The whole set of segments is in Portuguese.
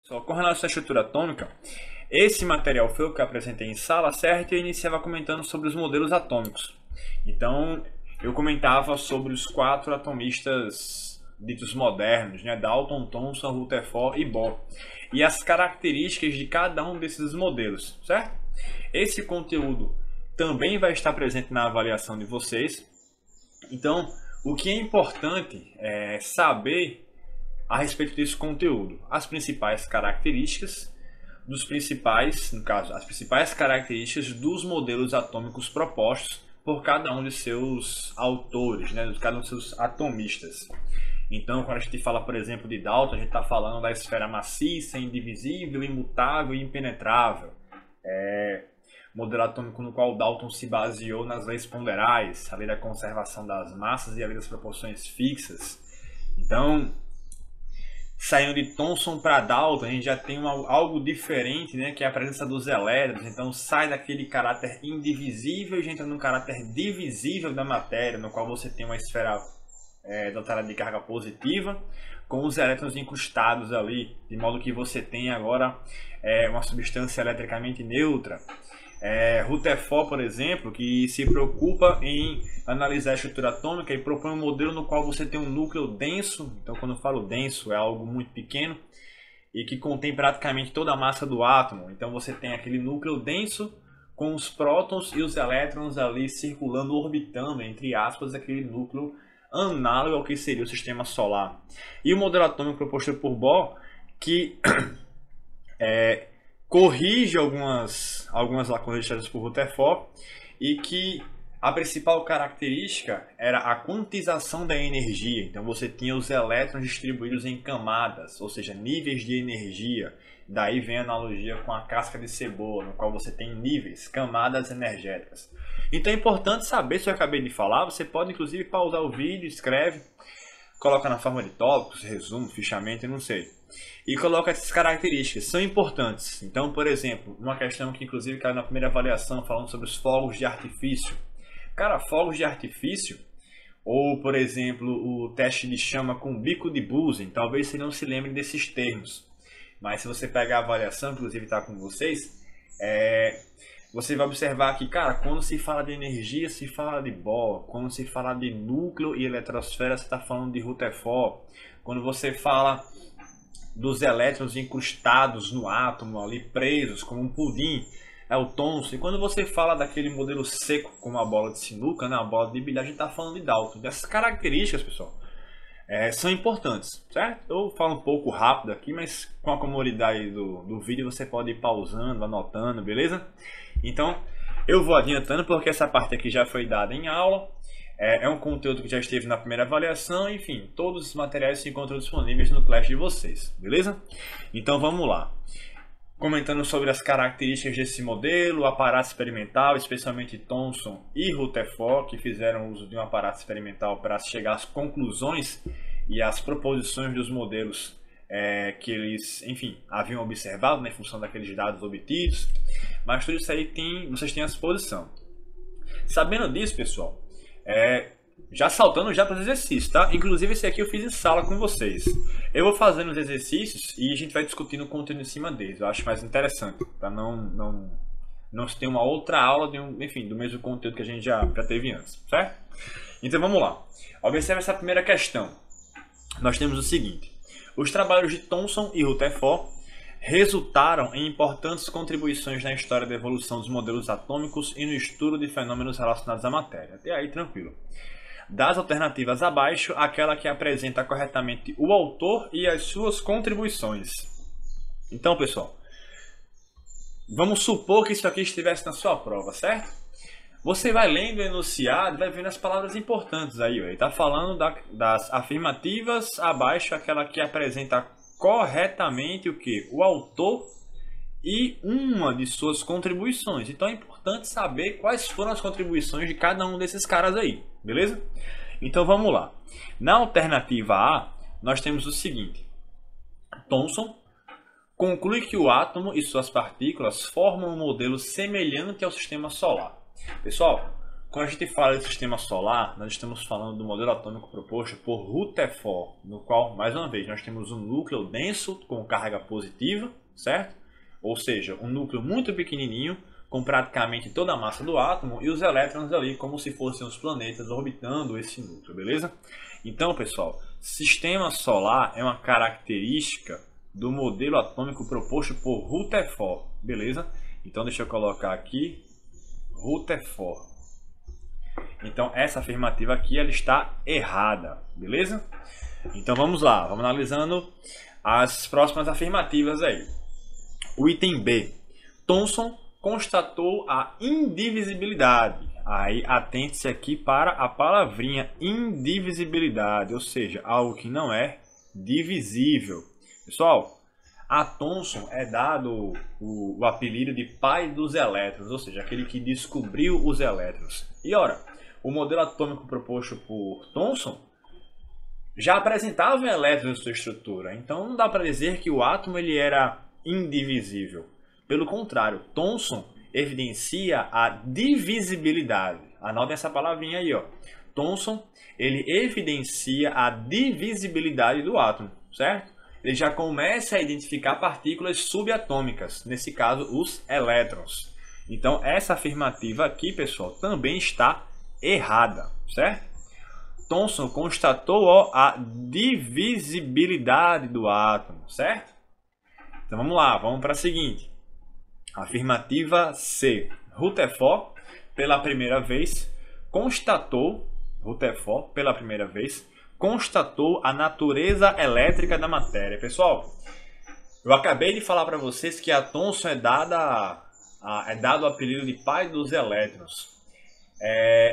Só com relação à estrutura atômica, esse material foi o que eu apresentei em sala, certo? E eu iniciava comentando sobre os modelos atômicos. Então, eu comentava sobre os 4 atomistas ditos modernos, né? Dalton, Thomson, Rutherford e Bohr. E as características de cada um desses modelos, certo? Esse conteúdo também vai estar presente na avaliação de vocês. Então, o que é importante é saber a respeito desse conteúdo, as principais características dos principais, no caso, as principais características dos modelos atômicos propostos por cada um de seus autores, né, de cada um de seus atomistas. Então, quando a gente fala, por exemplo, de Dalton, a gente está falando da esfera maciça, indivisível, imutável e impenetrável. Modelo atômico no qual Dalton se baseou nas leis ponderais, a lei da conservação das massas e a lei das proporções fixas. Então, saindo de Thomson para Dalton, a gente já tem algo diferente, né, que é a presença dos elétrons. Então sai daquele caráter indivisível e já entra no caráter divisível da matéria, no qual você tem uma esfera dotada de carga positiva, com os elétrons incrustados ali, de modo que você tem agora uma substância eletricamente neutra. Rutherford, por exemplo, que se preocupa em analisar a estrutura atômica e propõe um modelo no qual você tem um núcleo denso. Então, quando eu falo denso, é algo muito pequeno e que contém praticamente toda a massa do átomo. Então, você tem aquele núcleo denso com os prótons e os elétrons ali circulando, orbitando, entre aspas, aquele núcleo análogo ao que seria o sistema solar. E o modelo atômico proposto por Bohr, que corrige algumas lacunas deixadas por Rutherford, e que a principal característica era a quantização da energia. Então você tinha os elétrons distribuídos em camadas, ou seja, níveis de energia. Daí vem a analogia com a casca de cebola, no qual você tem níveis, camadas energéticas. Então é importante saber, se eu acabei de falar, você pode inclusive pausar o vídeo, escreve, coloca na forma de tópicos, resumo, fichamento, eu não sei. E coloca essas características, são importantes. Então, por exemplo, uma questão que inclusive caiu na primeira avaliação, falando sobre os fogos de artifício. Cara, fogos de artifício, ou por exemplo, o teste de chama com bico de Bunsen, talvez você não se lembre desses termos. Mas se você pegar a avaliação, inclusive está com vocês, você vai observar que, cara, quando se fala de energia, se fala de Bohr. Quando se fala de núcleo e eletrosfera, você está falando de Rutherford. Quando você fala dos elétrons incrustados no átomo, ali presos como um pudim, é o Thomson. E quando você fala daquele modelo seco, como a bola de sinuca, né, a bola de bilhar, a gente está falando de Dalton. Essas características, pessoal, são importantes, certo? Eu falo um pouco rápido aqui, mas com a comodidade do vídeo você pode ir pausando, anotando, beleza? Então, eu vou adiantando porque essa parte aqui já foi dada em aula. É um conteúdo que já esteve na primeira avaliação. Enfim, todos os materiais se encontram disponíveis no Class de vocês, beleza? Então vamos lá. Comentando sobre as características desse modelo, o aparato experimental, especialmente Thomson e Rutherford, que fizeram uso de um aparato experimental para chegar às conclusões e às proposições dos modelos que eles, enfim, haviam observado, né, em função daqueles dados obtidos. Mas tudo isso aí vocês têm à disposição. Sabendo disso, pessoal, já saltando já para os exercícios, tá? Inclusive esse aqui eu fiz em sala com vocês. Eu vou fazendo os exercícios e a gente vai discutindo o conteúdo em cima deles. Eu acho mais interessante, para não se ter uma outra aula do mesmo conteúdo que a gente já teve antes, certo? Então vamos lá. Observe essa primeira questão. Nós temos o seguinte: os trabalhos de Thomson e Rutherford resultaram em importantes contribuições na história da evolução dos modelos atômicos e no estudo de fenômenos relacionados à matéria. Até aí, tranquilo. Das alternativas abaixo, aquela que apresenta corretamente o autor e as suas contribuições. Então, pessoal, vamos supor que isso aqui estivesse na sua prova, certo? Você vai lendo o enunciado e vai vendo as palavras importantes aí. Ele está falando das afirmativas abaixo, aquela que apresenta corretamente o que? O autor e uma de suas contribuições. Então é importante saber quais foram as contribuições de cada um desses caras aí, beleza? Então vamos lá. Na alternativa A, nós temos o seguinte: Thomson conclui que o átomo e suas partículas formam um modelo semelhante ao sistema solar. Pessoal, quando a gente fala de sistema solar, nós estamos falando do modelo atômico proposto por Rutherford, no qual, mais uma vez, nós temos um núcleo denso com carga positiva, certo? Ou seja, um núcleo muito pequenininho, com praticamente toda a massa do átomo, e os elétrons ali como se fossem os planetas orbitando esse núcleo, beleza? Então, pessoal, sistema solar é uma característica do modelo atômico proposto por Rutherford, beleza? Então, deixa eu colocar aqui, Rutherford. Então, essa afirmativa aqui, ela está errada, beleza? Então, vamos lá, vamos analisando as próximas afirmativas aí. O item B, Thomson constatou a indivisibilidade. Aí, atente-se aqui para a palavrinha indivisibilidade, ou seja, algo que não é divisível. Pessoal, a Thomson é dado o apelido de pai dos elétrons, ou seja, aquele que descobriu os elétrons. E ora, o modelo atômico proposto por Thomson já apresentava elétrons em sua estrutura, então não dá para dizer que o átomo ele era indivisível. Pelo contrário, Thomson evidencia a divisibilidade. Anotem essa palavrinha aí, ó. Thomson, ele evidencia a divisibilidade do átomo, certo? Ele já começa a identificar partículas subatômicas, nesse caso, os elétrons. Então, essa afirmativa aqui, pessoal, também está errada, certo? Thomson constatou, ó, a divisibilidade do átomo, certo? Então, vamos lá, vamos para a seguinte. Afirmativa C. Rutherford, pela primeira vez, constatou a natureza elétrica da matéria. Pessoal, eu acabei de falar para vocês que a Thomson é dado o apelido de pai dos elétrons.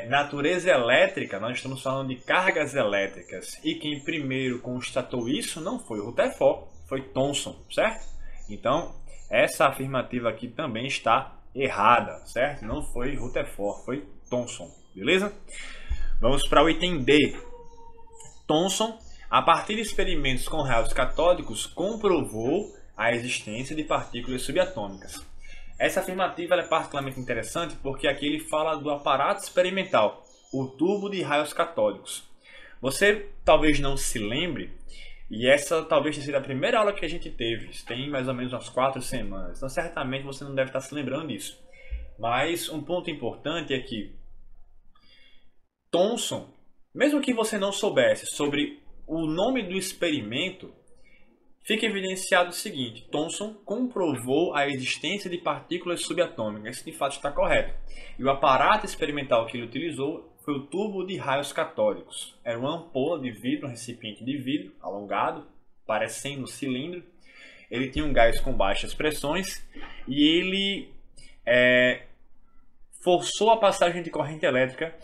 Natureza elétrica, nós estamos falando de cargas elétricas. E quem primeiro constatou isso não foi Rutherford, foi Thomson, certo? Então, essa afirmativa aqui também está errada, certo? Não foi Rutherford, foi Thomson, beleza? Vamos para o item D. Thomson, a partir de experimentos com raios catódicos, comprovou a existência de partículas subatômicas. Essa afirmativa é particularmente interessante porque aqui ele fala do aparato experimental, o tubo de raios catódicos. Você talvez não se lembre, e essa talvez tenha sido a primeira aula que a gente teve, tem mais ou menos umas 4 semanas, então certamente você não deve estar se lembrando disso. Mas um ponto importante é que Thomson, mesmo que você não soubesse sobre o nome do experimento, fica evidenciado o seguinte: Thomson comprovou a existência de partículas subatômicas. Isso de fato está correto. E o aparato experimental que ele utilizou foi o tubo de raios catódicos. Era uma ampola de vidro, um recipiente de vidro alongado, parecendo um cilindro. Ele tinha um gás com baixas pressões e ele forçou a passagem de corrente elétrica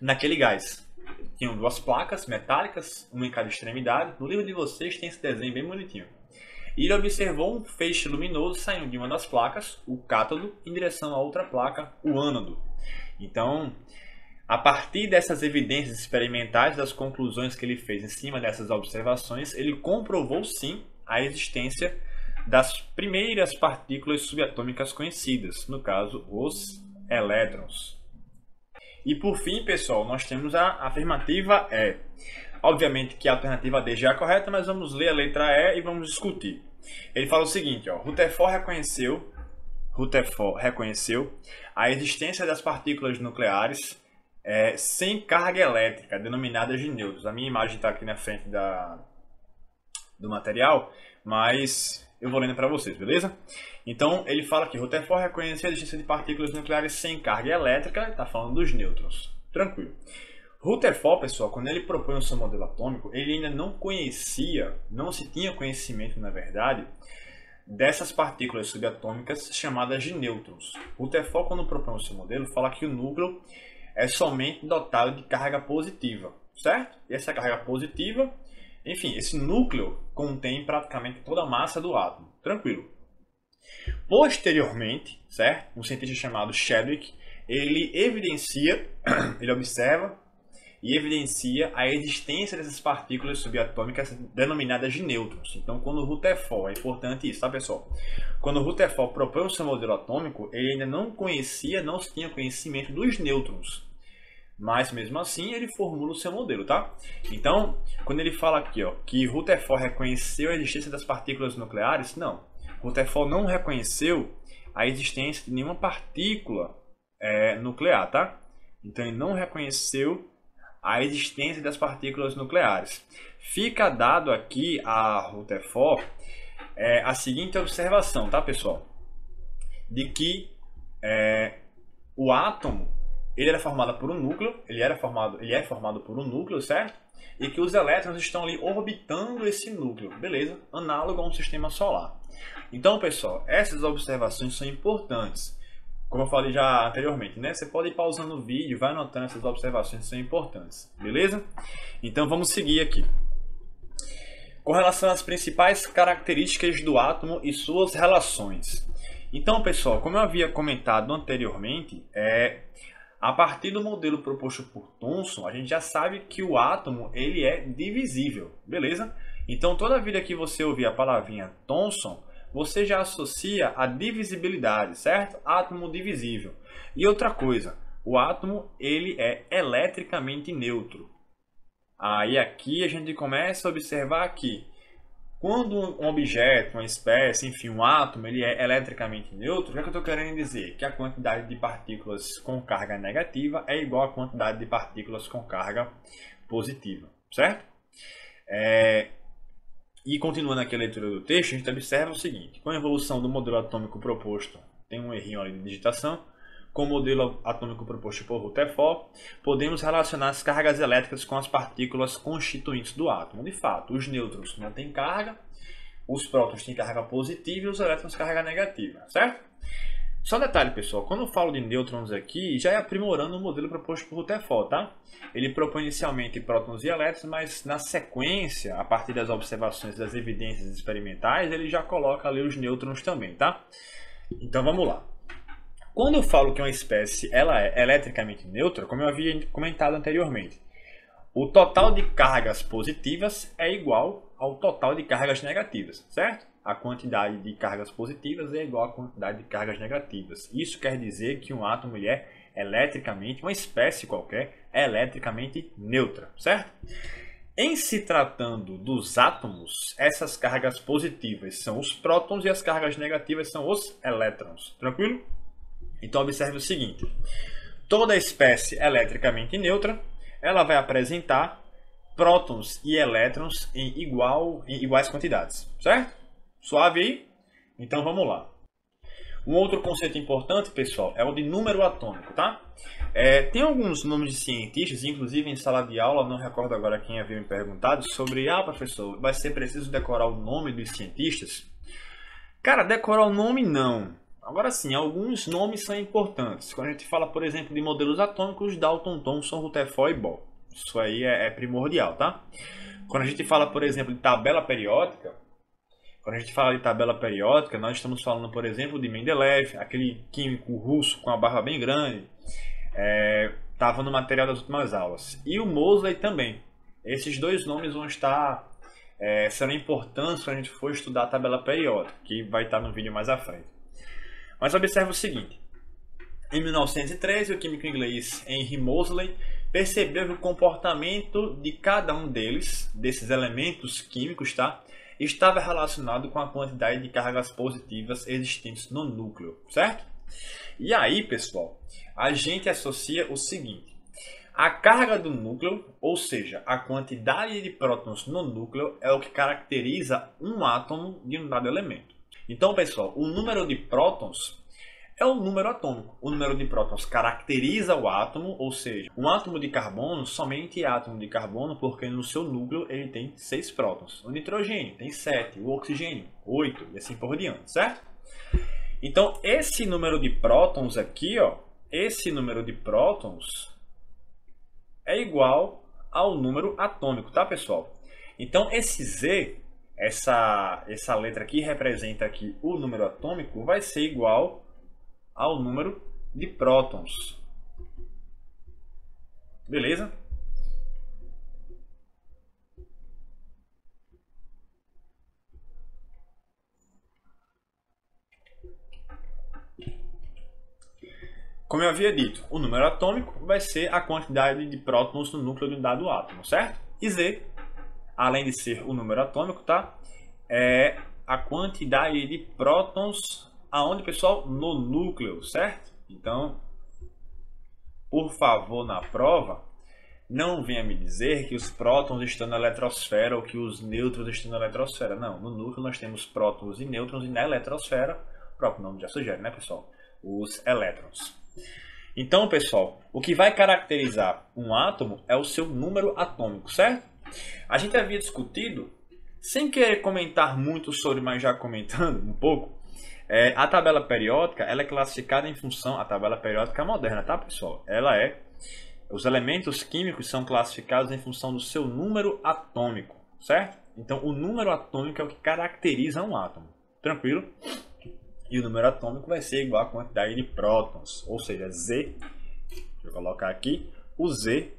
naquele gás. Tinham 2 placas metálicas, uma em cada extremidade. No livro de vocês tem esse desenho bem bonitinho. E ele observou um feixe luminoso saindo de uma das placas, o cátodo, em direção à outra placa, o ânodo. Então, a partir dessas evidências experimentais, das conclusões que ele fez em cima dessas observações, ele comprovou sim a existência das primeiras partículas subatômicas conhecidas, no caso, os elétrons. E por fim, pessoal, nós temos a afirmativa E. Obviamente que a alternativa D já é correta, mas vamos ler a letra E e vamos discutir. Ele fala o seguinte, ó, Rutherford reconheceu a existência das partículas nucleares sem carga elétrica, denominadas de nêutrons. A minha imagem está aqui na frente do material, mas eu vou lendo para vocês, beleza? Então, ele fala que Rutherford reconheceu a existência de partículas nucleares sem carga elétrica, está falando dos nêutrons. Tranquilo. Rutherford, pessoal, quando ele propõe o seu modelo atômico, ele ainda não se tinha conhecimento, na verdade, dessas partículas subatômicas chamadas de nêutrons. Rutherford, quando propõe o seu modelo, fala que o núcleo é somente dotado de carga positiva, certo? E essa carga positiva, enfim, esse núcleo contém praticamente toda a massa do átomo. Tranquilo. Posteriormente, certo? Um cientista chamado Chadwick, ele observa e evidencia a existência dessas partículas subatômicas denominadas de nêutrons. Então, quando o Rutherford, é importante isso, tá, pessoal? Quando o Rutherford propõe o seu modelo atômico, ele ainda não tinha conhecimento dos nêutrons. Mas, mesmo assim, ele formula o seu modelo, tá? Então, quando ele fala aqui, ó, que Rutherford reconheceu a existência das partículas nucleares, não. Rutherford não reconheceu a existência de nenhuma partícula nuclear, tá? Então, ele não reconheceu a existência das partículas nucleares. Fica dado aqui a Rutherford a seguinte observação, tá, pessoal? De que o átomo ele era formado por um núcleo, ele é formado por um núcleo, certo? E que os elétrons estão ali orbitando esse núcleo, beleza? Análogo a um sistema solar. Então, pessoal, essas observações são importantes. Como eu falei já anteriormente, né? Você pode ir pausando o vídeo, vai anotando essas observações que são importantes, beleza? Então vamos seguir aqui. Com relação às principais características do átomo e suas relações. Então, pessoal, como eu havia comentado anteriormente, a partir do modelo proposto por Thomson, a gente já sabe que o átomo ele é divisível, beleza? Então, toda vida que você ouvir a palavrinha Thomson, você já associa a divisibilidade, certo? Átomo divisível. E outra coisa, o átomo ele é eletricamente neutro. Aí aqui a gente começa a observar que quando um objeto, uma espécie, enfim, um átomo, ele é eletricamente neutro, o que é que eu estou querendo dizer? Que a quantidade de partículas com carga negativa é igual à quantidade de partículas com carga positiva, certo? E continuando aqui a leitura do texto, a gente observa o seguinte: com a evolução do modelo atômico proposto, tem um errinho ali de digitação, com o modelo atômico proposto por Rutherford, podemos relacionar as cargas elétricas com as partículas constituintes do átomo. De fato, os nêutrons não têm carga, os prótons têm carga positiva e os elétrons carga negativa, certo? Só um detalhe, pessoal, quando eu falo de nêutrons aqui, já é aprimorando o modelo proposto por Rutherford, tá? Ele propõe inicialmente prótons e elétrons, mas na sequência, a partir das observações das evidências experimentais, ele já coloca ali os nêutrons também, tá? Então vamos lá. Quando eu falo que uma espécie ela é eletricamente neutra, como eu havia comentado anteriormente, o total de cargas positivas é igual ao total de cargas negativas, certo? A quantidade de cargas positivas é igual à quantidade de cargas negativas. Isso quer dizer que um átomo ele é eletricamente, uma espécie qualquer, é eletricamente neutra, certo? Em se tratando dos átomos, essas cargas positivas são os prótons e as cargas negativas são os elétrons. Tranquilo? Então observe o seguinte: toda espécie eletricamente neutra, ela vai apresentar prótons e elétrons em iguais quantidades, certo? Suave aí? Então vamos lá. Um outro conceito importante, pessoal, é o de número atômico, tá? Tem alguns nomes de cientistas, inclusive em sala de aula, não recordo agora quem havia me perguntado, sobre, professor, vai ser preciso decorar o nome dos cientistas? Cara, decorar o nome não. Agora sim, alguns nomes são importantes. Quando a gente fala, por exemplo, de modelos atômicos, Dalton, Thomson, Rutherford e Bohr. Isso aí é primordial, tá? Quando a gente fala, por exemplo, de tabela periódica, nós estamos falando, por exemplo, de Mendeleev, aquele químico russo com a barba bem grande, estava no material das últimas aulas. E o Moseley também. Esses dois nomes vão estar serão importantes quando a gente for estudar a tabela periódica, que vai estar no vídeo mais à frente. Mas observe o seguinte: em 1913, o químico inglês Henry Moseley percebeu que o comportamento de cada um desses elementos químicos, tá, estava relacionado com a quantidade de cargas positivas existentes no núcleo, certo? E aí, pessoal, a gente associa o seguinte: a carga do núcleo, ou seja, a quantidade de prótons no núcleo, é o que caracteriza um átomo de um dado elemento. Então, pessoal, o número de prótons é o número atômico. O número de prótons caracteriza o átomo, ou seja, um átomo de carbono somente é átomo de carbono porque no seu núcleo ele tem 6 prótons. O nitrogênio tem 7, o oxigênio 8 e assim por diante, certo? Então, esse número de prótons aqui, esse número de prótons é igual ao número atômico, tá, pessoal? Então, esse Z, essa letra aqui representa aqui o número atômico, vai ser igual ao número de prótons. Beleza? Como eu havia dito, o número atômico vai ser a quantidade de prótons no núcleo de um dado átomo, certo? E Z, além de ser o número atômico, tá? É a quantidade de prótons aonde, pessoal? No núcleo, certo? Então, por favor, na prova, não venha me dizer que os prótons estão na eletrosfera ou que os nêutrons estão na eletrosfera. Não, no núcleo nós temos prótons e nêutrons e na eletrosfera, o próprio nome já sugere, né, pessoal? Os elétrons. Então, pessoal, o que vai caracterizar um átomo é o seu número atômico, certo? A gente havia discutido, sem querer comentar muito sobre, mas já comentando um pouco, a tabela periódica ela é classificada em função, a tabela periódica moderna, tá, pessoal? Os elementos químicos são classificados em função do seu número atômico, certo? Então, o número atômico é o que caracteriza um átomo, tranquilo? E o número atômico vai ser igual à quantidade de prótons, ou seja, Z, deixa eu colocar aqui, o Z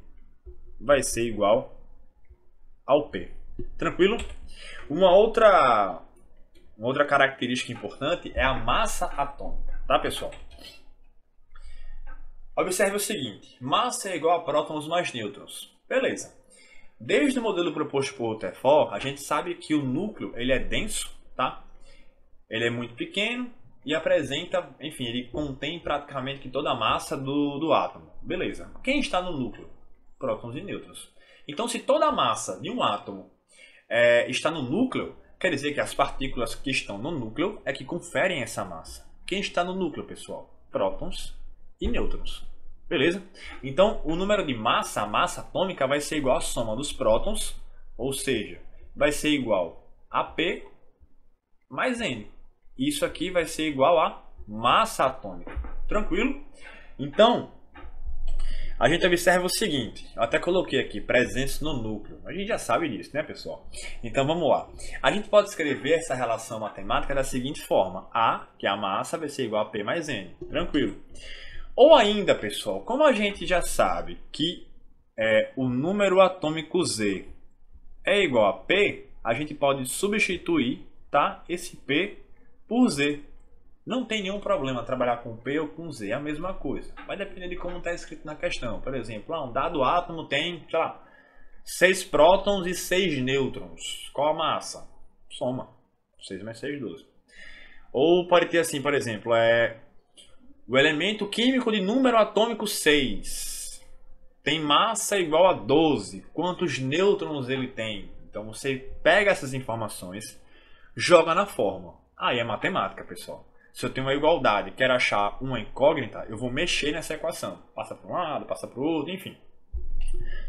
vai ser igual ao P. Tranquilo? Uma outra característica importante é a massa atômica, tá, pessoal? Observe o seguinte, massa é igual a prótons mais nêutrons. Beleza. Desde o modelo proposto por Rutherford, a gente sabe que o núcleo ele é denso, tá? Ele é muito pequeno e apresenta, enfim, ele contém praticamente toda a massa do átomo. Beleza. Quem está no núcleo? Prótons e nêutrons. Então, se toda a massa de um átomo está no núcleo, quer dizer que as partículas que estão no núcleo é que conferem essa massa. Quem está no núcleo, pessoal? Prótons e nêutrons. Beleza? Então, o número de massa, a massa atômica, vai ser igual à soma dos prótons, ou seja, vai ser igual a P mais N. Isso aqui vai ser igual a massa atômica. Tranquilo? Então, a gente observa o seguinte, eu até coloquei aqui, presença no núcleo. A gente já sabe disso, né, pessoal? Então, vamos lá. A gente pode escrever essa relação matemática da seguinte forma. A, que é a massa, vai ser igual a P mais N. Tranquilo? Ou ainda, pessoal, como a gente já sabe que o número atômico Z é igual a P, a gente pode substituir, tá, esse P por Z. Não tem nenhum problema trabalhar com P ou com Z, é a mesma coisa. Vai depender de como está escrito na questão. Por exemplo, um dado átomo tem, sei lá, 6 prótons e 6 nêutrons. Qual a massa? Soma. 6 mais 6, 12. Ou pode ter assim, por exemplo, o elemento químico de número atômico 6 tem massa igual a 12. Quantos nêutrons ele tem? Então você pega essas informações, joga na fórmula. Aí é matemática, pessoal. Se eu tenho uma igualdade e quero achar uma incógnita, eu vou mexer nessa equação. Passa para um lado, passa para o outro, enfim.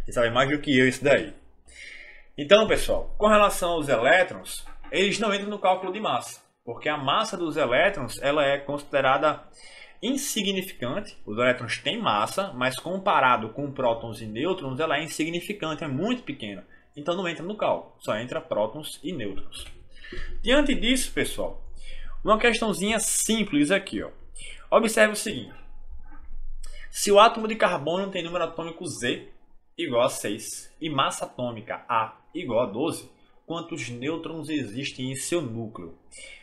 Você sabe mais do que eu isso daí. Então, pessoal, com relação aos elétrons, eles não entram no cálculo de massa. Porque a massa dos elétrons ela é considerada insignificante. Os elétrons têm massa, mas comparado com prótons e nêutrons, ela é insignificante, é muito pequena. Então não entra no cálculo, só entra prótons e nêutrons. Diante disso, pessoal, uma questãozinha simples aqui, ó. Observe o seguinte. Se o átomo de carbono tem número atômico Z igual a 6 e massa atômica A igual a 12, quantos nêutrons existem em seu núcleo?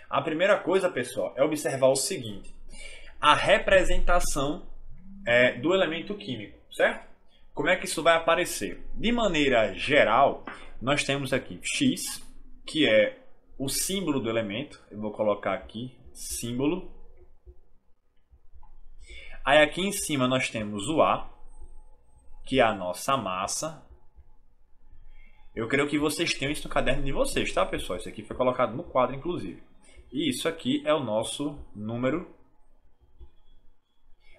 A primeira coisa, pessoal, é observar o seguinte. A representação do elemento químico, certo? Como é que isso vai aparecer? De maneira geral, nós temos aqui X, que é o símbolo do elemento. Eu vou colocar aqui, símbolo. Aí aqui em cima nós temos o A, que é a nossa massa. Eu creio que vocês tenham isso no caderno de vocês, tá, pessoal? Isso aqui foi colocado no quadro, inclusive. E isso aqui é o nosso número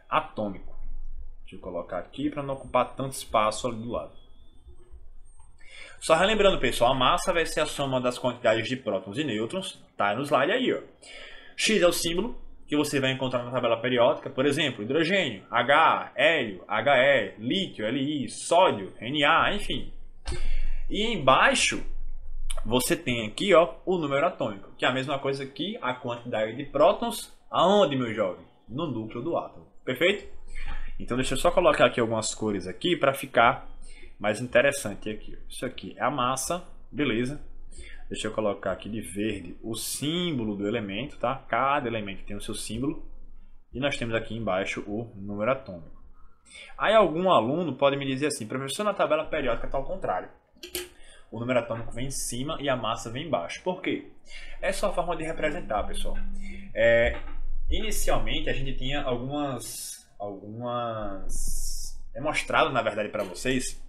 atômico. Deixa eu colocar aqui para não ocupar tanto espaço ali do lado. Só relembrando, pessoal, a massa vai ser a soma das quantidades de prótons e nêutrons. Tá no slide aí, ó. X é o símbolo que você vai encontrar na tabela periódica. Por exemplo, hidrogênio, H, hélio, He, lítio, Li, sódio, Na, enfim. E embaixo você tem aqui, ó, o número atômico, que é a mesma coisa que a quantidade de prótons. Aonde, meu jovem? No núcleo do átomo. Perfeito? Então deixa eu só colocar aqui algumas cores aqui para ficar mais interessante aqui. Isso aqui é a massa, beleza? Deixa eu colocar aqui de verde o símbolo do elemento, tá? Cada elemento tem o seu símbolo. E nós temos aqui embaixo o número atômico. Aí algum aluno pode me dizer assim, professor, na tabela periódica está ao contrário. O número atômico vem em cima e a massa vem embaixo. Por quê? É só a forma de representar, pessoal. Inicialmente a gente tinha algumas... É mostrado, na verdade, para vocês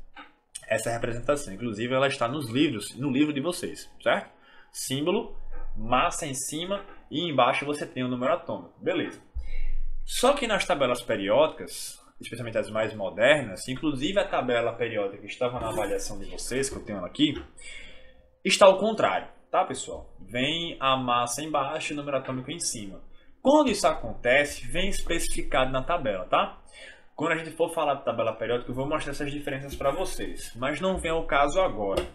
essa representação. Inclusive ela está nos livros, no livro de vocês, certo? Símbolo, massa em cima e embaixo você tem o número atômico. Beleza. Só que nas tabelas periódicas, especialmente as mais modernas, inclusive a tabela periódica que estava na avaliação de vocês, que eu tenho aqui, está ao contrário, tá, pessoal? Vem a massa embaixo e o número atômico em cima. Quando isso acontece, vem especificado na tabela, tá? Quando a gente for falar de tabela periódica, eu vou mostrar essas diferenças para vocês, mas não vem ao caso agora.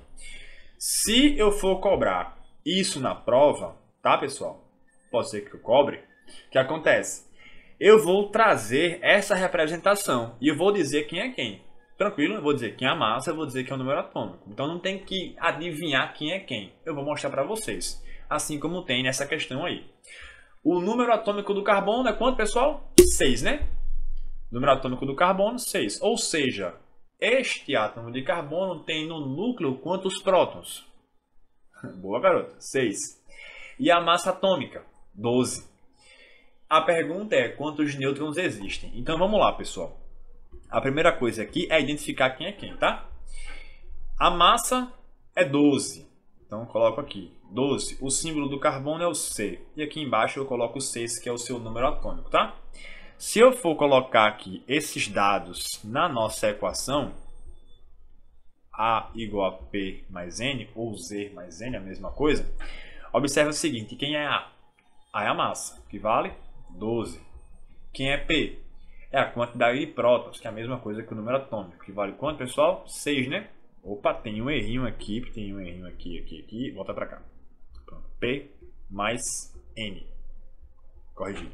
Se eu for cobrar isso na prova, tá, pessoal? Pode ser que eu cobre. O que acontece? Eu vou trazer essa representação e eu vou dizer quem é quem. Tranquilo? Eu vou dizer quem é a massa, eu vou dizer quem é o número atômico. Então não tem que adivinhar quem é quem. Eu vou mostrar para vocês. Assim como tem nessa questão aí. O número atômico do carbono é quanto, pessoal? 6, né? Número atômico do carbono, 6. Ou seja, este átomo de carbono tem no núcleo quantos prótons? Boa, garota. 6. E a massa atômica? 12. A pergunta é quantos nêutrons existem. Então vamos lá, pessoal. A primeira coisa aqui é identificar quem é quem, tá? A massa é 12. Então eu coloco aqui 12. O símbolo do carbono é o C. E aqui embaixo eu coloco o 6, que é o seu número atômico, tá? Se eu for colocar aqui esses dados na nossa equação, A igual a P mais N, ou Z mais N, a mesma coisa, observe o seguinte, quem é A? A é a massa, que vale 12. Quem é P? É a quantidade de prótons, que é a mesma coisa que o número atômico, que vale quanto, pessoal? 6, né? Opa, tem um errinho aqui, aqui, volta para cá. Pronto. P mais N. Corrigir.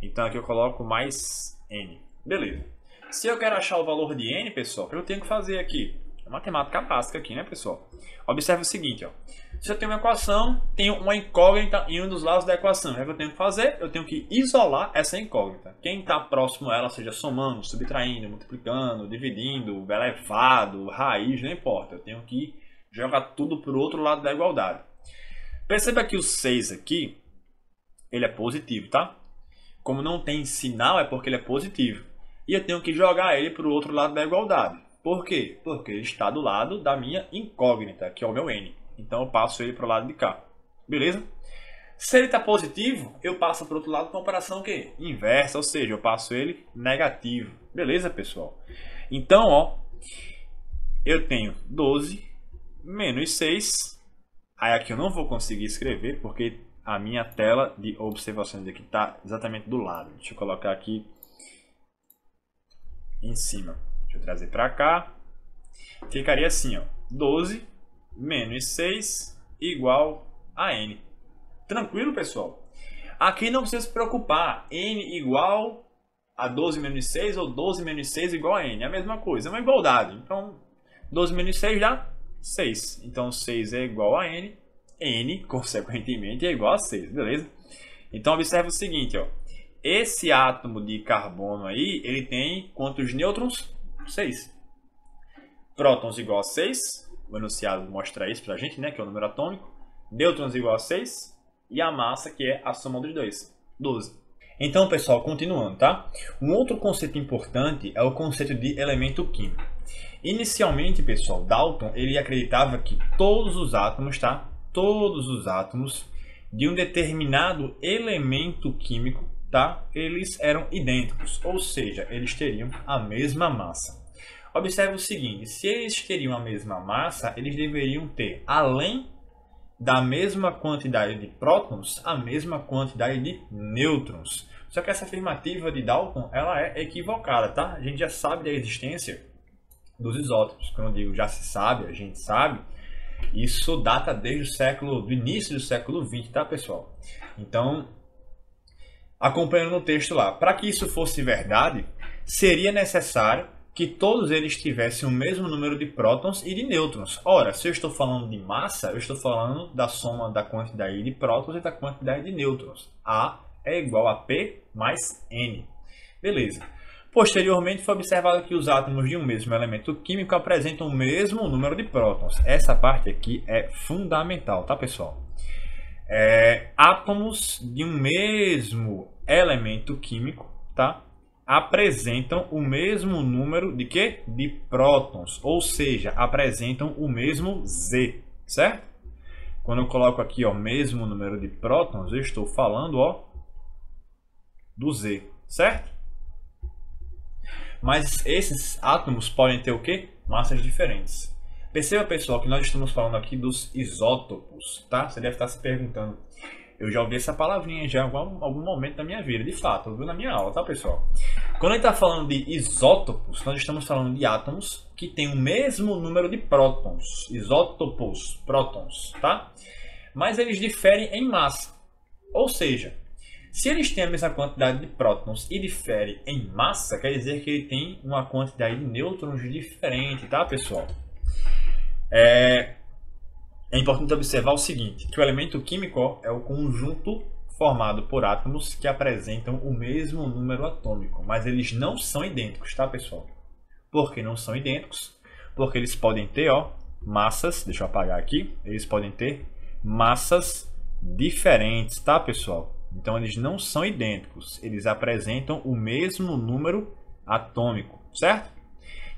Então aqui eu coloco mais N. Beleza. Se eu quero achar o valor de N, pessoal, o que eu tenho que fazer aqui? É matemática básica aqui, né, pessoal? Observe o seguinte, ó. Se eu tenho uma equação, tenho uma incógnita em um dos lados da equação. O que eu tenho que fazer? Eu tenho que isolar essa incógnita. Quem está próximo a ela, seja somando, subtraindo, multiplicando, dividindo, elevado, raiz, não importa. Eu tenho que jogar tudo para o outro lado da igualdade. Perceba que o 6 aqui, ele é positivo, tá? Como não tem sinal, é porque ele é positivo. E eu tenho que jogar ele para o outro lado da igualdade. Por quê? Porque ele está do lado da minha incógnita, que é o meu N. Então eu passo ele para o lado de cá. Beleza? Se ele está positivo, eu passo para o outro lado com operação o quê? Inversa, ou seja, eu passo ele negativo. Beleza, pessoal? Então, ó, eu tenho 12 menos 6. Aí aqui eu não vou conseguir escrever, porque a minha tela de observações aqui está exatamente do lado. Deixa eu colocar aqui em cima. Deixa eu trazer para cá. Ficaria assim, ó. 12 menos 6 igual a N. Tranquilo, pessoal? Aqui não precisa se preocupar. N igual a 12 menos 6 ou 12 menos 6 igual a N. É a mesma coisa, é uma igualdade. Então, 12 menos 6 dá 6. Então, 6 é igual a N. N, consequentemente, é igual a 6, beleza? Então, observe o seguinte, ó. Esse átomo de carbono aí, ele tem quantos nêutrons? 6. Prótons igual a 6. O enunciado mostra isso pra gente, né? Que é o número atômico. Nêutrons igual a 6. E a massa, que é a soma dos dois. 12. Então, pessoal, continuando, tá? Um outro conceito importante é o conceito de elemento químico. Inicialmente, pessoal, Dalton, ele acreditava que todos os átomos, tá? Todos os átomos de um determinado elemento químico, tá? Eles eram idênticos, ou seja, eles teriam a mesma massa. Observe o seguinte, se eles teriam a mesma massa, eles deveriam ter, além da mesma quantidade de prótons, a mesma quantidade de nêutrons. Só que essa afirmativa de Dalton, ela é equivocada, tá? A gente já sabe da existência dos isótopos. Quando eu digo já se sabe, a gente sabe, isso data desde do início do século XX, tá, pessoal? Então, acompanhando no texto lá, para que isso fosse verdade, seria necessário que todos eles tivessem o mesmo número de prótons e de nêutrons. Ora, se eu estou falando de massa, eu estou falando da soma da quantidade de prótons e da quantidade de nêutrons. A é igual a P mais N. Beleza. Posteriormente, foi observado que os átomos de um mesmo elemento químico apresentam o mesmo número de prótons. Essa parte aqui é fundamental, tá, pessoal? Átomos de um mesmo elemento químico, tá, apresentam o mesmo número de quê? De prótons, ou seja, apresentam o mesmo Z, certo? Quando eu coloco aqui, ó, mesmo número de prótons, eu estou falando, ó, do Z, certo? Mas esses átomos podem ter o quê? Massas diferentes. Perceba, pessoal, que nós estamos falando aqui dos isótopos, tá? Você deve estar se perguntando. Eu já ouvi essa palavrinha já em algum momento da minha vida, de fato, eu vi na minha aula, tá, pessoal? Quando a gente está falando de isótopos, nós estamos falando de átomos que têm o mesmo número de prótons. Isótopos, prótons, tá? Mas eles diferem em massa. Ou seja, se eles têm a mesma quantidade de prótons e diferem em massa, quer dizer que ele tem uma quantidade de nêutrons diferente, tá, pessoal? É importante observar o seguinte, que o elemento químico é o conjunto formado por átomos que apresentam o mesmo número atômico, mas eles não são idênticos, tá, pessoal? Por que não são idênticos? Porque eles podem ter, ó, massas, deixa eu apagar aqui, eles podem ter massas diferentes, tá, pessoal? Então eles não são idênticos, eles apresentam o mesmo número atômico, certo?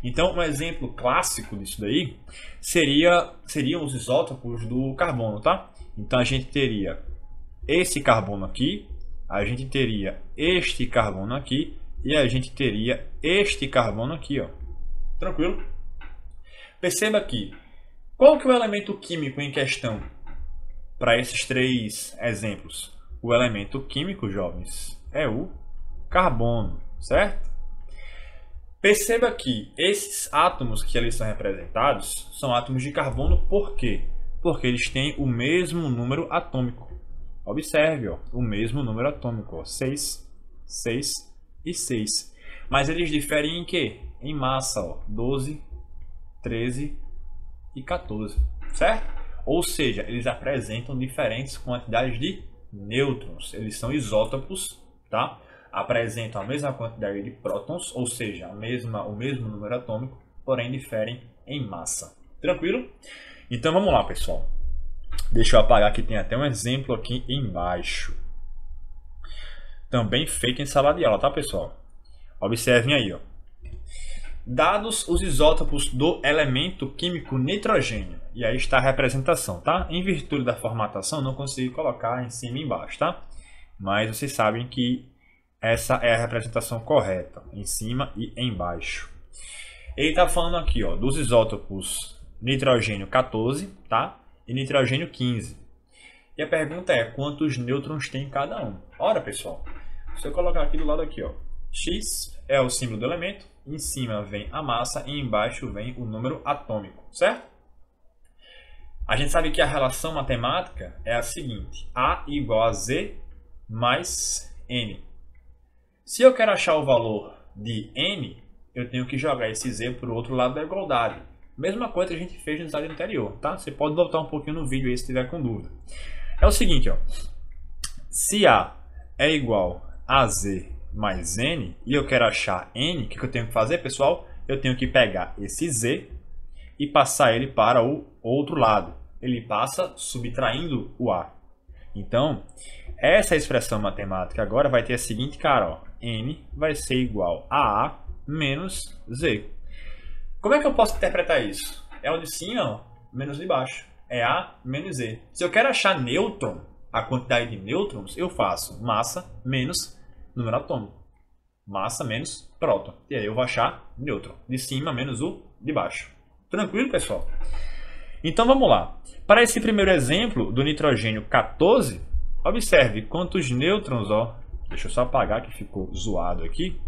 Então um exemplo clássico disso daí seriam os isótopos do carbono, tá? Então a gente teria esse carbono aqui, a gente teria este carbono aqui e a gente teria este carbono aqui, ó. Tranquilo? Perceba aqui, qual que é o elemento químico em questão para esses três exemplos? O elemento químico, jovens, é o carbono, certo? Perceba que esses átomos que ali são representados são átomos de carbono por quê? Porque eles têm o mesmo número atômico. Observe, ó, o mesmo número atômico, ó, 6, 6 e 6. Mas eles diferem em quê? Em massa, ó, 12, 13 e 14, certo? Ou seja, eles apresentam diferentes quantidades de nêutrons. Eles são isótopos, tá? Apresentam a mesma quantidade de prótons, ou seja, o mesmo número atômico, porém diferem em massa. Tranquilo? Então vamos lá, pessoal. Deixa eu apagar que tem até um exemplo aqui embaixo. Também feito em sala de aula, tá, pessoal? Observem aí, ó. Dados os isótopos do elemento químico nitrogênio. E aí está a representação, tá? Em virtude da formatação, não consegui colocar em cima e embaixo, tá? Mas vocês sabem que essa é a representação correta, em cima e embaixo. Ele está falando aqui, ó, dos isótopos nitrogênio 14, tá? E nitrogênio 15. E a pergunta é, quantos nêutrons tem cada um? Ora, pessoal, se eu colocar aqui do lado aqui, ó, X é o símbolo do elemento, em cima vem a massa e embaixo vem o número atômico, certo? A gente sabe que a relação matemática é a seguinte, A igual a Z mais N. Se eu quero achar o valor de N, eu tenho que jogar esse Z para o outro lado da igualdade. Mesma coisa que a gente fez no slide anterior, tá? Você pode voltar um pouquinho no vídeo aí se tiver com dúvida. É o seguinte, ó. Se A é igual a Z mais N, e eu quero achar N, o que eu tenho que fazer, pessoal? Eu tenho que pegar esse Z e passar ele para o outro lado. Ele passa subtraindo o A. Então, essa expressão matemática agora vai ter a seguinte cara, ó. N vai ser igual a A menos Z. Como é que eu posso interpretar isso? É o de cima, ó, menos de baixo. É A menos Z. Se eu quero achar nêutron, a quantidade de nêutrons, eu faço massa menos número atômico. Massa menos próton. E aí eu vou achar nêutron. De cima menos o de baixo. Tranquilo, pessoal? Então vamos lá. Para esse primeiro exemplo do nitrogênio 14, observe quantos nêutrons, ó. Deixa eu só apagar que ficou zoado aqui.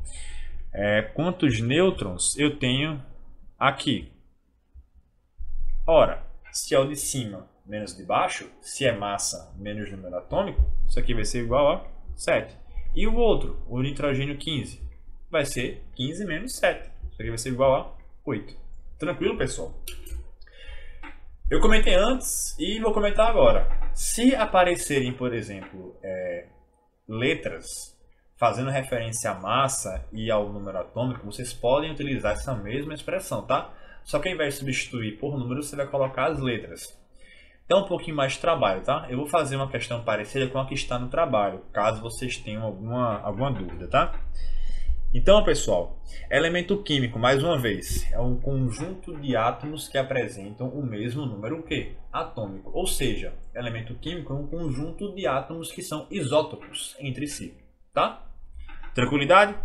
Quantos nêutrons eu tenho aqui? Ora, se é o de cima menos o de baixo, se é massa menos número atômico, isso aqui vai ser igual a 7. E o outro, o nitrogênio 15, vai ser 15 menos 7. Isso aqui vai ser igual a 8. Tranquilo, pessoal? Eu comentei antes e vou comentar agora. Se aparecerem, por exemplo, letras fazendo referência à massa e ao número atômico, vocês podem utilizar essa mesma expressão, tá? Só que ao invés de substituir por número, você vai colocar as letras. Então, um pouquinho mais de trabalho, tá? Eu vou fazer uma questão parecida com a que está no trabalho, caso vocês tenham alguma dúvida, tá? Então, pessoal, elemento químico, mais uma vez, é um conjunto de átomos que apresentam o mesmo número que? Atômico. Ou seja, elemento químico é um conjunto de átomos que são isótopos entre si, tá? Tranquilidade?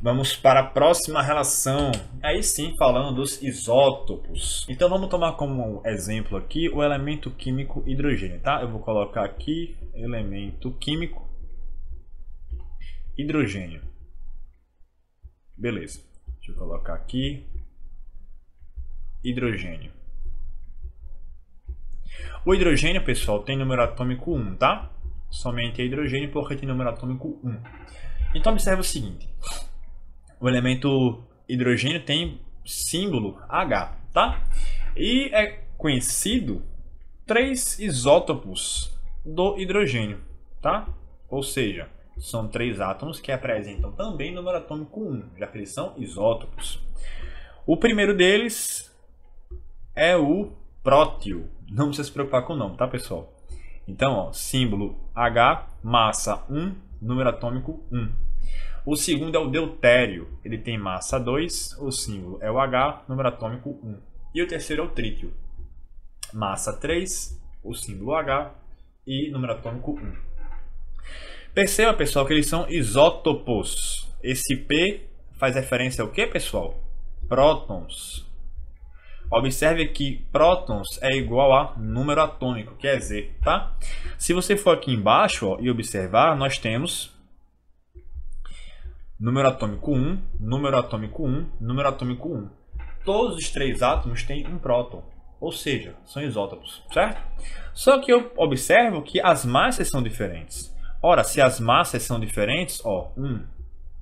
Vamos para a próxima relação. Aí sim, falando dos isótopos. Então vamos tomar como exemplo aqui o elemento químico hidrogênio, tá? Eu vou colocar aqui elemento químico hidrogênio. Beleza. Deixa eu colocar aqui hidrogênio. O hidrogênio, pessoal, tem número atômico 1, tá? Somente é hidrogênio porque tem número atômico 1. Então observe o seguinte. O elemento hidrogênio tem símbolo H, tá? E é conhecido 3 isótopos do hidrogênio, tá? Ou seja, são 3 átomos que apresentam também número atômico 1, já que eles são isótopos. O primeiro deles é o prótio. Não precisa se preocupar com o nome, tá, pessoal? Então, ó, símbolo H, massa 1, número atômico 1. O segundo é o deutério, ele tem massa 2, o símbolo é o H, número atômico 1. E o terceiro é o trítio, massa 3, o símbolo H e número atômico 1. Perceba, pessoal, que eles são isótopos. Esse P faz referência ao que, pessoal? Prótons. Observe que prótons é igual a número atômico, que é Z, tá? Se você for aqui embaixo, ó, e observar, nós temos número atômico 1, número atômico 1, número atômico 1. Todos os 3 átomos têm um próton, ou seja, são isótopos, certo? Só que eu observo que as massas são diferentes. Ora, se as massas são diferentes, ó, 1,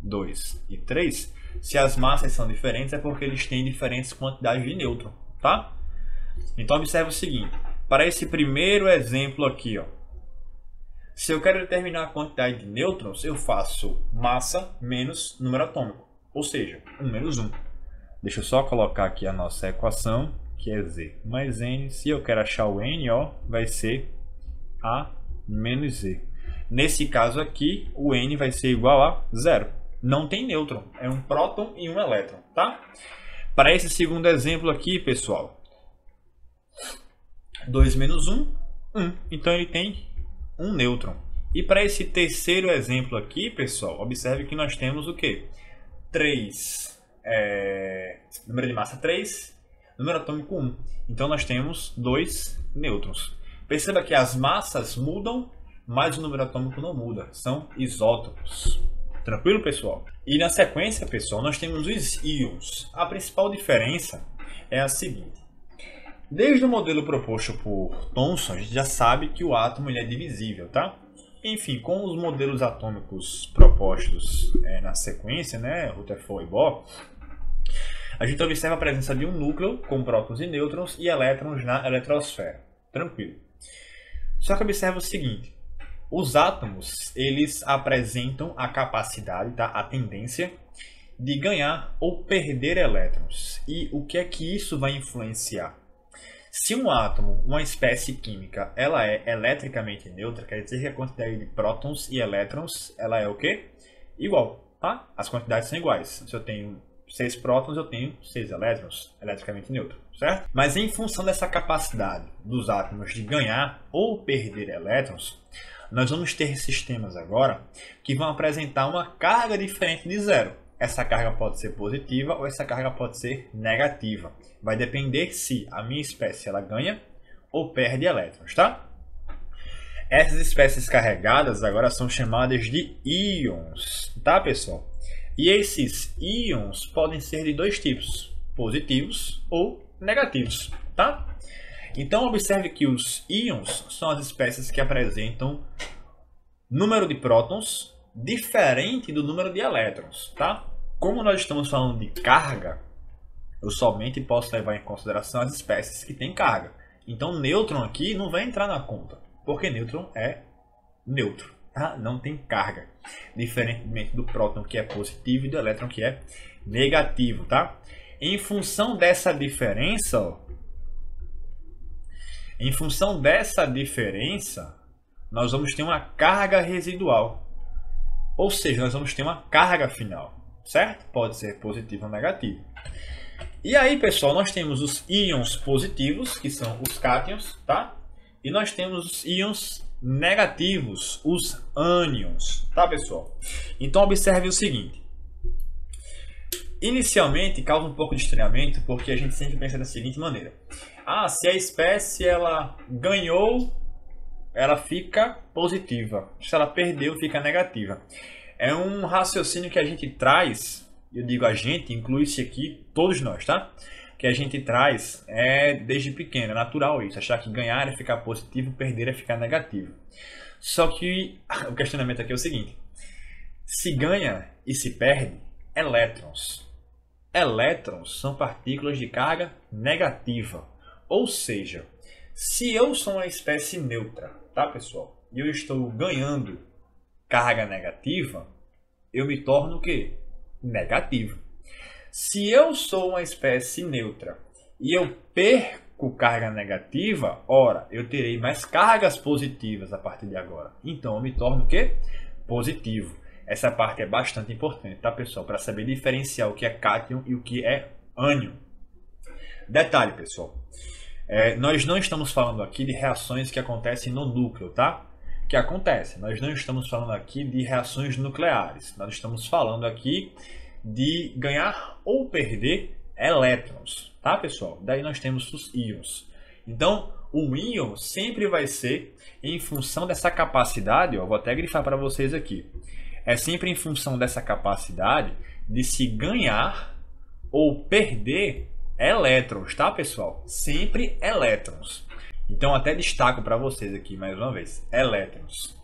2 e 3, se as massas são diferentes é porque eles têm diferentes quantidades de nêutron, tá? Então observe o seguinte, para esse primeiro exemplo aqui, ó, se eu quero determinar a quantidade de nêutrons, eu faço massa menos número atômico, ou seja, 1 menos 1. Deixa eu só colocar aqui a nossa equação, que é Z mais N. Se eu quero achar o N, ó, vai ser A menos Z. Nesse caso aqui, o N vai ser igual a 0. Não tem nêutron, é um próton e um elétron, tá? Para esse segundo exemplo aqui, pessoal, 2 menos 1, 1. Então ele tem um nêutron. E para esse terceiro exemplo aqui, pessoal, observe que nós temos o quê? 3, número de massa 3, número atômico 1. Então nós temos 2 nêutrons. Perceba que as massas mudam, mas o número atômico não muda. São isótopos. Tranquilo, pessoal? E na sequência, pessoal, nós temos os íons. A principal diferença é a seguinte. Desde o modelo proposto por Thomson, a gente já sabe que o átomo ele é divisível, tá? Enfim, com os modelos atômicos propostos na sequência, né, Rutherford e Bohr, a gente observa a presença de um núcleo com prótons e nêutrons e elétrons na eletrosfera. Tranquilo. Só que observa o seguinte, os átomos eles apresentam a capacidade, tá? A tendência de ganhar ou perder elétrons. E o que é que isso vai influenciar? Se um átomo, uma espécie química, ela é eletricamente neutra, quer dizer que a quantidade de prótons e elétrons, ela é o quê? Igual, tá? As quantidades são iguais. Se eu tenho 6 prótons, eu tenho 6 elétrons, eletricamente neutro, certo? Mas em função dessa capacidade dos átomos de ganhar ou perder elétrons, nós vamos ter sistemas agora que vão apresentar uma carga diferente de zero. Essa carga pode ser positiva ou essa carga pode ser negativa. Vai depender se a minha espécie ela ganha ou perde elétrons, tá? Essas espécies carregadas agora são chamadas de íons, tá, pessoal? E esses íons podem ser de 2 tipos, positivos ou negativos, tá? Então observe que os íons são as espécies que apresentam número de prótons diferente do número de elétrons, tá? Como nós estamos falando de carga, eu somente posso levar em consideração as espécies que têm carga. Então, nêutron aqui não vai entrar na conta, porque nêutron é neutro, tá? Não tem carga, diferentemente do próton, que é positivo, e do elétron, que é negativo, tá? Em função dessa diferença, ó, nós vamos ter uma carga residual, ou seja, nós vamos ter uma carga final, certo? Pode ser positivo ou negativo. E aí, pessoal, nós temos os íons positivos, que são os cátions, tá? E nós temos os íons negativos, os ânions, tá, pessoal? Então, observe o seguinte. Inicialmente, causa um pouco de estranhamento, porque a gente sempre pensa da seguinte maneira. Ah, se a espécie ela ganhou, ela fica positiva. Se ela perdeu, fica negativa. É um raciocínio que a gente traz, eu digo a gente, inclui-se aqui todos nós, tá? Que a gente traz desde pequeno, é natural isso, achar que ganhar é ficar positivo, perder é ficar negativo. Só que o questionamento aqui é o seguinte: se ganha e se perde, elétrons. Elétrons são partículas de carga negativa. Ou seja, se eu sou uma espécie neutra, tá, pessoal? E eu estou ganhando carga negativa, eu me torno o quê? Negativo. Se eu sou uma espécie neutra e eu perco carga negativa, ora, eu terei mais cargas positivas a partir de agora. Então, eu me torno o quê? Positivo. Essa parte é bastante importante, tá, pessoal? Para saber diferenciar o que é cátion e o que é ânion. Detalhe, pessoal. Nós não estamos falando aqui de reações que acontecem no núcleo, tá? Que acontece. Nós não estamos falando aqui de reações nucleares. Nós estamos falando aqui de ganhar ou perder elétrons, tá, pessoal? Daí nós temos os íons. Então, o íon sempre vai ser em função dessa capacidade, ó, vou até grifar para vocês aqui. É sempre em função dessa capacidade de se ganhar ou perder elétrons, tá, pessoal? Sempre elétrons. Então, até destaco para vocês aqui mais uma vez, elétrons.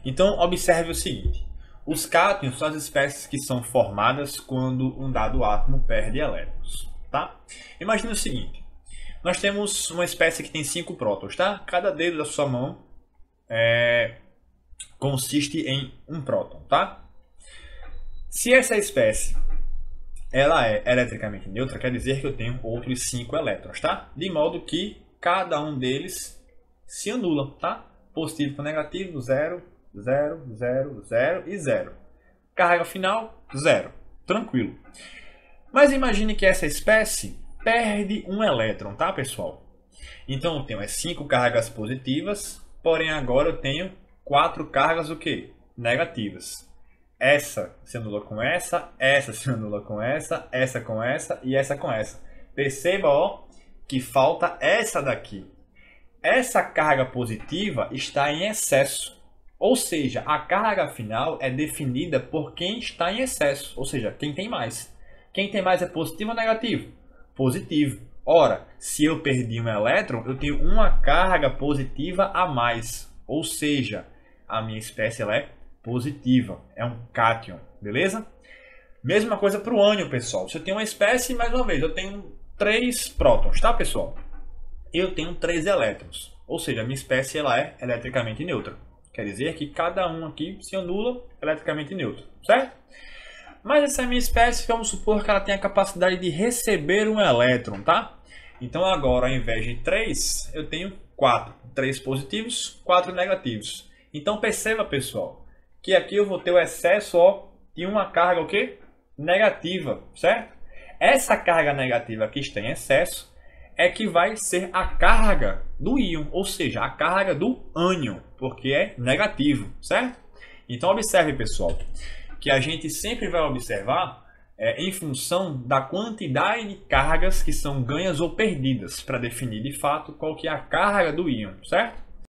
Então, observe o seguinte. Os cátions são as espécies que são formadas quando um dado átomo perde elétrons, tá? Imagine o seguinte. Nós temos uma espécie que tem 5 prótons, tá? Cada dedo da sua mão consiste em um próton, tá? Se essa espécie ela é eletricamente neutra, quer dizer que eu tenho outros 5 elétrons, tá? De modo que cada um deles se anula, tá? Positivo com negativo, 0, 0, 0, 0 e 0. Carga final, 0. Tranquilo. Mas imagine que essa espécie perde um elétron, tá, pessoal? Então eu tenho as 5 cargas positivas, porém agora eu tenho 4 cargas o quê? Negativas. Essa se anula com essa se anula com essa com essa e essa com essa. Perceba, ó, que falta essa daqui. Essa carga positiva está em excesso. Ou seja, a carga final é definida por quem está em excesso. Ou seja, quem tem mais. Quem tem mais é positivo ou negativo? Positivo. Ora, se eu perdi um elétron, eu tenho uma carga positiva a mais. Ou seja, a minha espécie ela é positiva. É um cátion. Beleza? Mesma coisa para o ânion, pessoal. Se eu tenho uma espécie, mais uma vez, eu tenho 3 prótons, tá, pessoal? Eu tenho 3 elétrons. Ou seja, a minha espécie ela é eletricamente neutra. Quer dizer que cada um aqui se anula eletricamente neutro, certo? Mas essa minha espécie, vamos supor que ela tem a capacidade de receber um elétron, tá? Então agora, ao invés de 3, eu tenho 4. 3 positivos, 4 negativos. Então perceba, pessoal, que aqui eu vou ter o excesso ó, de uma carga o quê? Negativa, certo? Essa carga negativa que está em excesso é que vai ser a carga do íon, ou seja, a carga do ânion, porque é negativo, certo? Então observe, pessoal, que a gente sempre vai observar em função da quantidade de cargas que são ganhas ou perdidas, para definir de fato qual que é a carga do íon, certo?